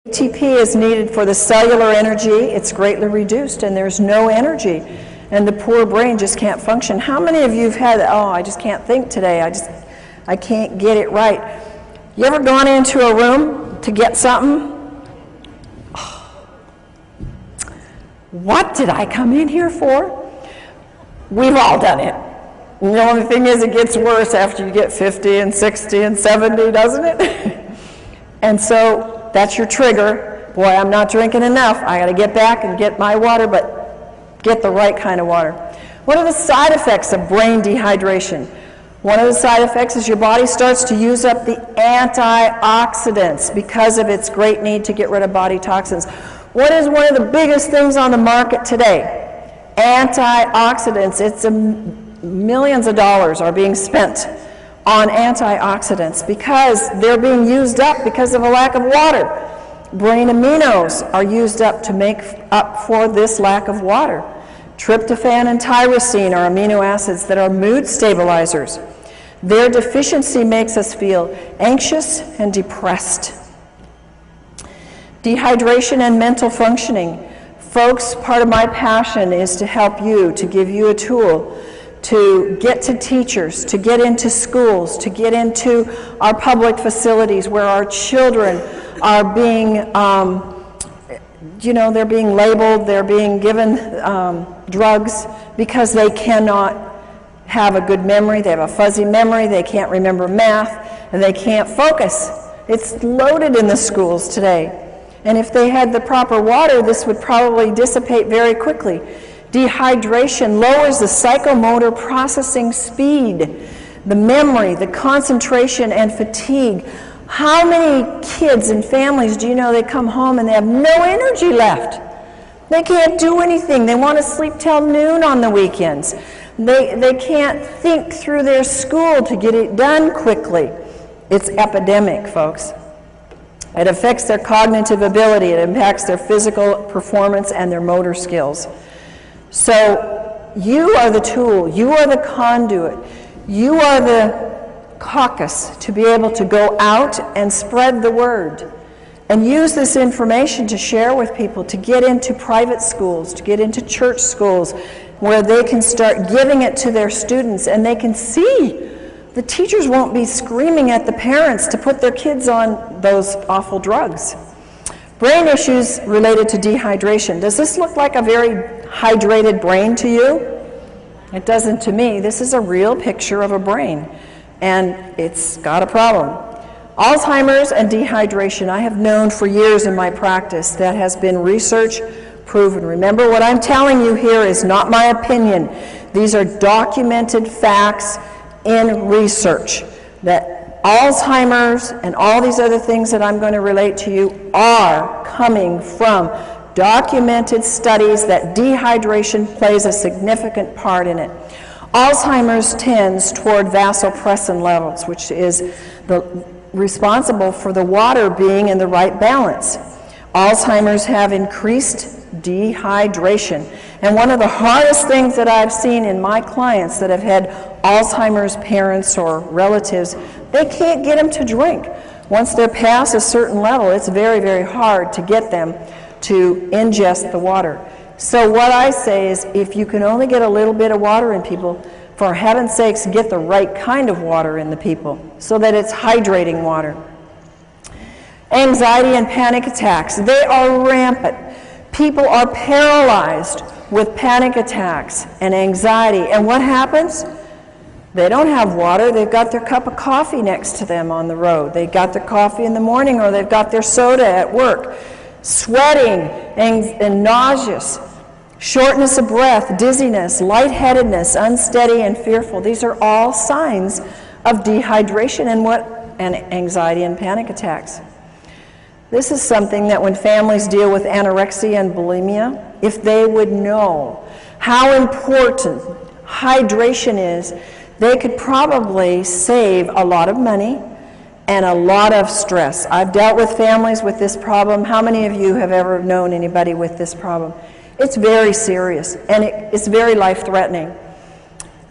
ATP is needed for the cellular energy. It's greatly reduced and there's no energy. And the poor brain just can't function. How many of you have had, oh, I just can't think today. I can't get it right. You ever gone into a room to get something? What did I come in here for? We've all done it. And the only thing is it gets worse after you get 50 and 60 and 70, doesn't it? And so that's your trigger. Boy, I'm not drinking enough. I got to get back and get my water, but get the right kind of water. What are the side effects of brain dehydration? One of the side effects is your body starts to use up the antioxidants because of its great need to get rid of body toxins. What is one of the biggest things on the market today? Antioxidants. It's millions of dollars are being spent on antioxidants because they're being used up because of a lack of water. Brain aminos are used up to make up for this lack of water. Tryptophan and tyrosine are amino acids that are mood stabilizers. Their deficiency makes us feel anxious and depressed. Dehydration and mental functioning. Folks, part of my passion is to help you, to give you a tool to get to teachers, to get into schools, to get into our public facilities where our children are being, they're being labeled, they're being given drugs because they cannot have a good memory, they have a fuzzy memory, they can't remember math, and they can't focus. It's loaded in the schools today. And if they had the proper water, this would probably dissipate very quickly. Dehydration lowers the psychomotor processing speed, the memory, the concentration, and fatigue. How many kids and families do you know they come home and they have no energy left? They can't do anything. They want to sleep till noon on the weekends. They can't think through their school to get it done quickly. It's epidemic, folks. It affects their cognitive ability. It impacts their physical performance and their motor skills. So you are the tool. You are the conduit. You are the caucus to be able to go out and spread the word and use this information to share with people, to get into private schools, to get into church schools where they can start giving it to their students and they can see. The teachers won't be screaming at the parents to put their kids on those awful drugs. Brain issues related to dehydration. Does this look like a very hydrated brain to you? It doesn't to me. This is a real picture of a brain, and it's got a problem. Alzheimer's and dehydration, I have known for years in my practice. That has been research proven. Remember, what I'm telling you here is not my opinion. These are documented facts in research that Alzheimer's and all these other things that I'm going to relate to you are coming from documented studies that dehydration plays a significant part in it. Alzheimer's tends toward vasopressin levels, which is responsible for the water being in the right balance. Alzheimer's have increased dehydration. And one of the hardest things that I've seen in my clients that have had Alzheimer's parents or relatives, they can't get them to drink. Once they're past a certain level, it's very, very hard to get them to ingest the water. So what I say is, if you can only get a little bit of water in people, for heaven's sakes, get the right kind of water in the people so that it's hydrating water. Anxiety and panic attacks, they are rampant. People are paralyzed with panic attacks and anxiety. And what happens? They don't have water. They've got their cup of coffee next to them on the road. They got their coffee in the morning, or they've got their soda at work. Sweating and nauseous, shortness of breath, dizziness, lightheadedness, unsteady and fearful. These are all signs of dehydration and anxiety and panic attacks. This is something that when families deal with anorexia and bulimia, if they would know how important hydration is, they could probably save a lot of money and a lot of stress. I've dealt with families with this problem. How many of you have ever known anybody with this problem? It's very serious, and it's very life-threatening.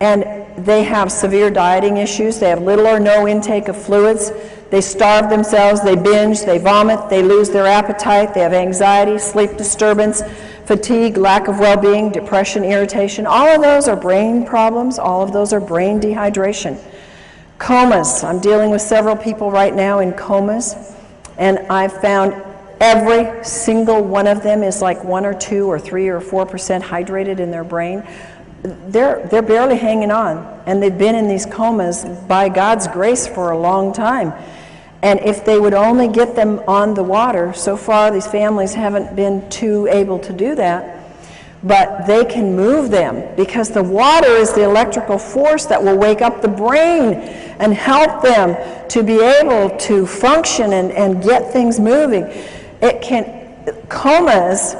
And they have severe dieting issues. They have little or no intake of fluids. They starve themselves, they binge, they vomit, they lose their appetite, they have anxiety, sleep disturbance, fatigue, lack of well-being, depression, irritation. All of those are brain problems. All of those are brain dehydration. Comas. I'm dealing with several people right now in comas, and I've found every single one of them is like 1 or 2 or 3 or 4% hydrated in their brain. They're barely hanging on, and they've been in these comas by God's grace for a long time. And if they would only get them on the water, so far these families haven't been too able to do that, but they can move them because the water is the electrical force that will wake up the brain and help them to be able to function and get things moving. Comas,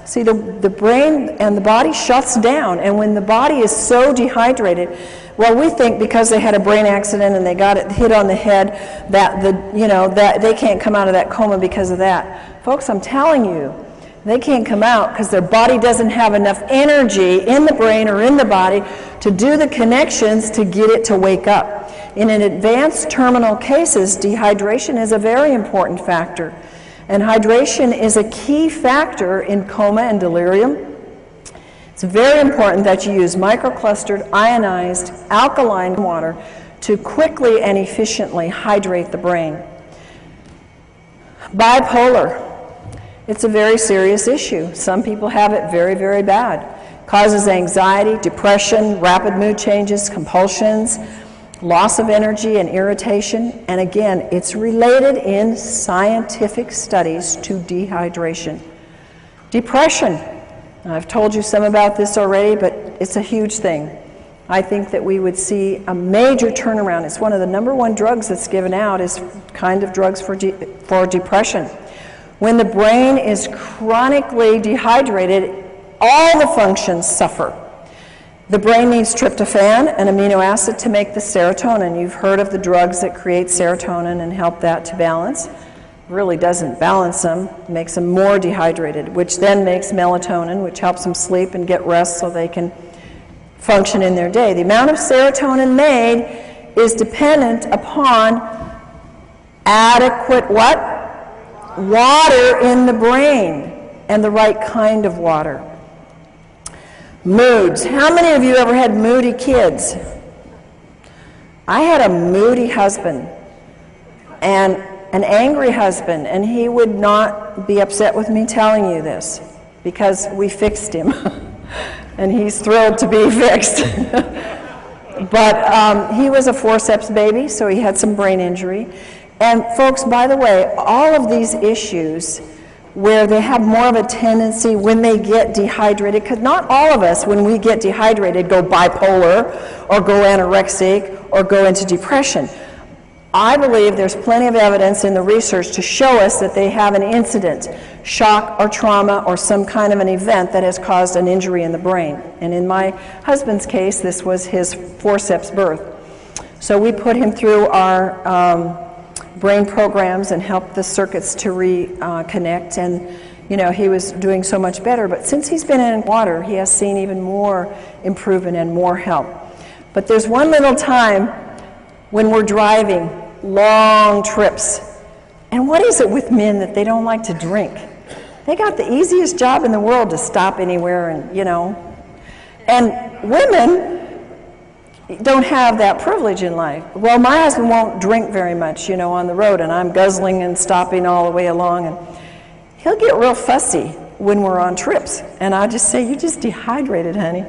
see, the brain and the body shuts down, and when the body is so dehydrated, well, we think because they had a brain accident and they got it hit on the head that that they can't come out of that coma because of that. Folks, I'm telling you, they can't come out because their body doesn't have enough energy in the brain or in the body to do the connections to get it to wake up. In an advanced terminal cases, dehydration is a very important factor. And hydration is a key factor in coma and delirium. It's very important that you use microclustered, ionized, alkaline water to quickly and efficiently hydrate the brain. Bipolar. It's a very serious issue. Some people have it very, very bad. Causes anxiety, depression, rapid mood changes, compulsions, loss of energy and irritation. And again, it's related in scientific studies to dehydration. Depression. I've told you some about this already, but it's a huge thing. I think that we would see a major turnaround. It's one of the #1 drugs that's given out is kind of drugs for depression. When the brain is chronically dehydrated, all the functions suffer. The brain needs tryptophan, an amino acid, to make the serotonin. You've heard of the drugs that create serotonin and help that to balance. Really doesn't balance them, makes them more dehydrated, which then makes melatonin, which helps them sleep and get rest so they can function in their day. The amount of serotonin made is dependent upon adequate what? Water in the brain, and the right kind of water. Moods. How many of you ever had moody kids? I had a moody husband and an angry husband, and he would not be upset with me telling you this because we fixed him and he's thrilled to be fixed. But he was a forceps baby, so he had some brain injury. And folks, by the way, all of these issues where they have more of a tendency when they get dehydrated, because not all of us, when we get dehydrated, go bipolar or go anorexic or go into depression. I believe there's plenty of evidence in the research to show us that they have an incident, shock or trauma or some kind of an event that has caused an injury in the brain. And in my husband's case, this was his forceps birth. So we put him through our brain programs and helped the circuits to reconnect, and he was doing so much better. But since he's been in water, he has seen even more improvement and more help. But there's one little time when we're driving long trips, and what is it with men that they don't like to drink? They got the easiest job in the world to stop anywhere, and women don't have that privilege in life. Well, my husband won't drink very much, on the road, and I'm guzzling and stopping all the way along, and he'll get real fussy when we're on trips, and I just say, "You're just dehydrated, honey."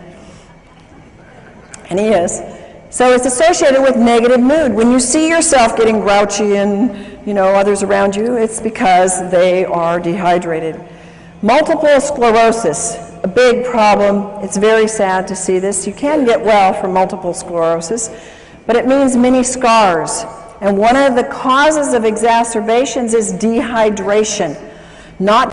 And he is. So it's associated with negative mood. When you see yourself getting grouchy and, others around you, it's because they are dehydrated. Multiple sclerosis. A big problem. It's very sad to see this. You can get well from multiple sclerosis, but it means many scars. And one of the causes of exacerbations is dehydration, not